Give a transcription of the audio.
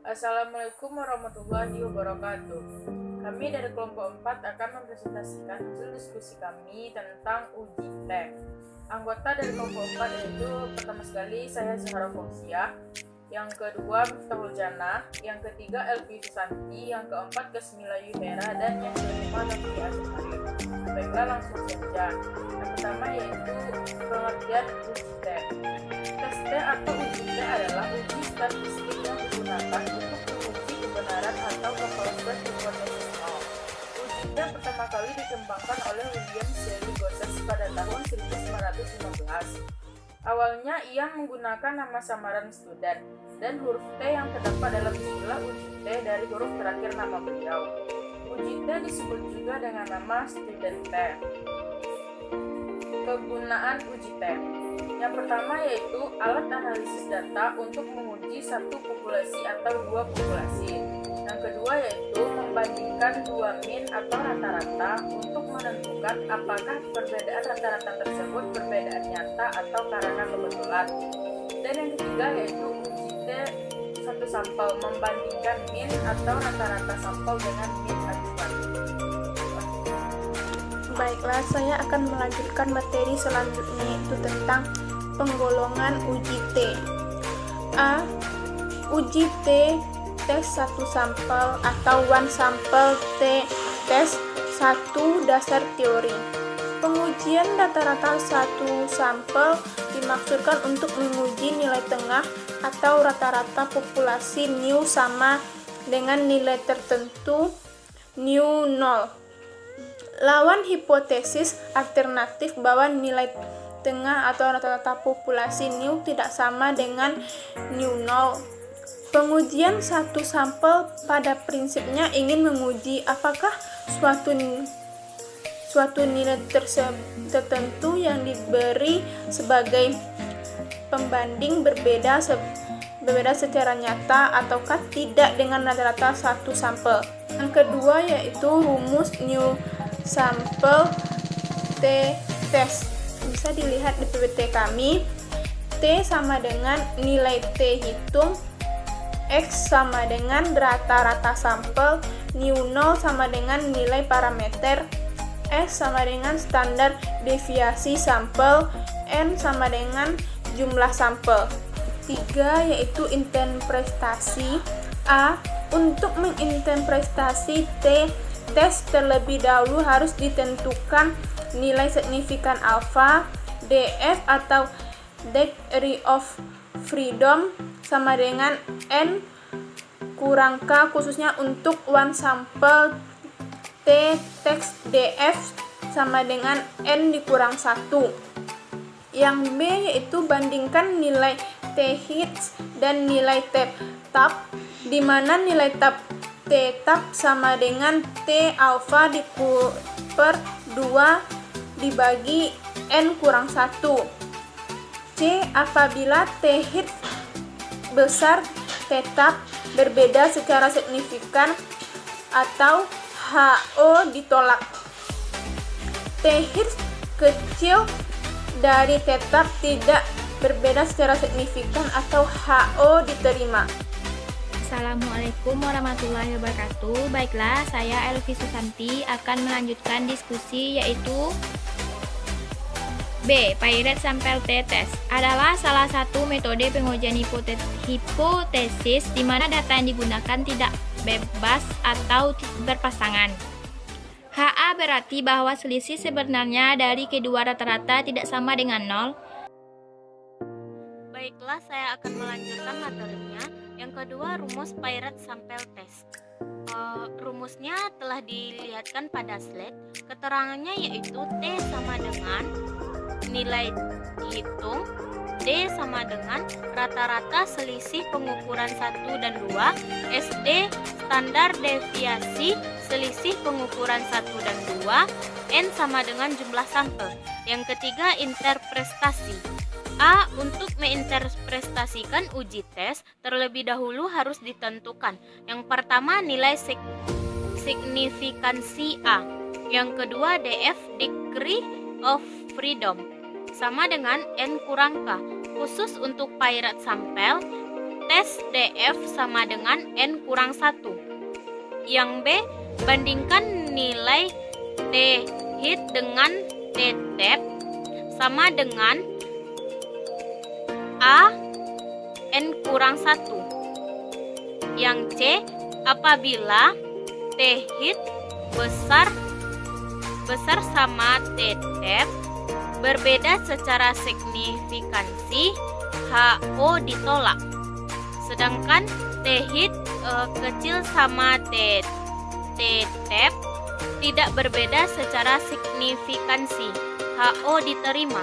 Assalamualaikum warahmatullahi wabarakatuh. Kami dari kelompok 4 akan mempresentasikan hasil diskusi kami tentang uji T. Anggota dari kelompok 4 yaitu pertama sekali saya Zahra Fauziah, yang kedua Miftahul Jannah, yang ketiga Elvi Susanti, yang keempat Kesmila Yuhera, dan yang kelima Nafia Asmari. Baiklah, langsung saja. Yang pertama yaitu pengertian uji T. Tes T atau uji T adalah uji statistik yang digunakan untuk menguji kebenaran atau kepalsuan hipotesis nol. Uji T pertama kali dikembangkan oleh William Shelley Gosses pada tahun 1915. Awalnya ia menggunakan nama samaran student dan huruf T yang terdapat dalam istilah uji T dari huruf terakhir nama beliau. Uji T disebut juga dengan nama student T. Kegunaan uji T. Yang pertama yaitu alat analisis data untuk menguji satu populasi atau dua populasi. Yang kedua yaitu membandingkan dua min atau rata-rata untuk menentukan apakah perbedaan rata-rata tersebut perbedaan nyata atau karena kebetulan. Dan yang ketiga yaitu uji T satu sampel, membandingkan min atau rata-rata sampel dengan min acuan. Baiklah, saya akan melanjutkan materi selanjutnya, yaitu tentang penggolongan uji T. A. Uji T tes satu sampel atau one sample T tes 1 dasar teori. Pengujian rata-rata satu sampel dimaksudkan untuk menguji nilai tengah atau rata-rata populasi new sama dengan nilai tertentu new 0. Lawan hipotesis alternatif bahwa nilai tengah atau rata-rata populasi new tidak sama dengan new 0. Pengujian satu sampel pada prinsipnya ingin menguji apakah suatu nilai tertentu yang diberi sebagai pembanding berbeda secara nyata ataukah tidak dengan rata-rata satu sampel. Yang kedua yaitu rumus new sample T test. Bisa dilihat di PPT kami. T sama dengan nilai T hitung, X sama dengan rata-rata sampel, new 0 sama dengan nilai parameter, S sama dengan standar deviasi sampel, N sama dengan jumlah sampel. 3 yaitu interpretasi. A. Untuk menginterpretasi T tes terlebih dahulu harus ditentukan nilai signifikan alfa, DF atau degree of freedom sama dengan N kurang K khususnya untuk one sample T teks DF sama dengan N dikurang 1. Yang B yaitu bandingkan nilai T hits dan nilai T tap, di mana nilai tap T tap sama dengan T alpha per 2 dibagi N kurang 1. C. Apabila T hits besar, T tap berbeda secara signifikan atau HO ditolak. T hits kecil dari T tap tidak berbeda secara signifikan atau HO diterima. Assalamualaikum warahmatullahi wabarakatuh. Baiklah, saya Elvi Susanti akan melanjutkan diskusi yaitu B. Pirate Sample T-Test adalah salah satu metode pengujian hipotesis di mana data yang digunakan tidak bebas atau berpasangan. HA berarti bahwa selisih sebenarnya dari kedua rata-rata tidak sama dengan 0. Baiklah, saya akan melanjutkan materinya. Yang kedua, rumus Pirate Sample Test. Rumusnya telah dilihatkan pada slide. Keterangannya yaitu T sama dengan nilai hitung, D sama dengan rata-rata selisih pengukuran 1 dan 2, SD standar deviasi selisih pengukuran 1 dan 2, N sama dengan jumlah sampel. Yang ketiga, interpretasi. A. Untuk menginterpretasikan uji tes terlebih dahulu harus ditentukan. Yang pertama nilai signifikansi A. Yang kedua DF degree of freedom sama dengan N kurang K. Khusus untuk pirate sample, tes TF sama dengan N kurang 1. Yang B, bandingkan nilai T hit dengan T tap sama dengan A N kurang 1. Yang C, apabila T hit besar sama T tap berbeda secara signifikansi, HO ditolak. Sedangkan T hit kecil sama T tap tidak berbeda secara signifikansi, HO diterima.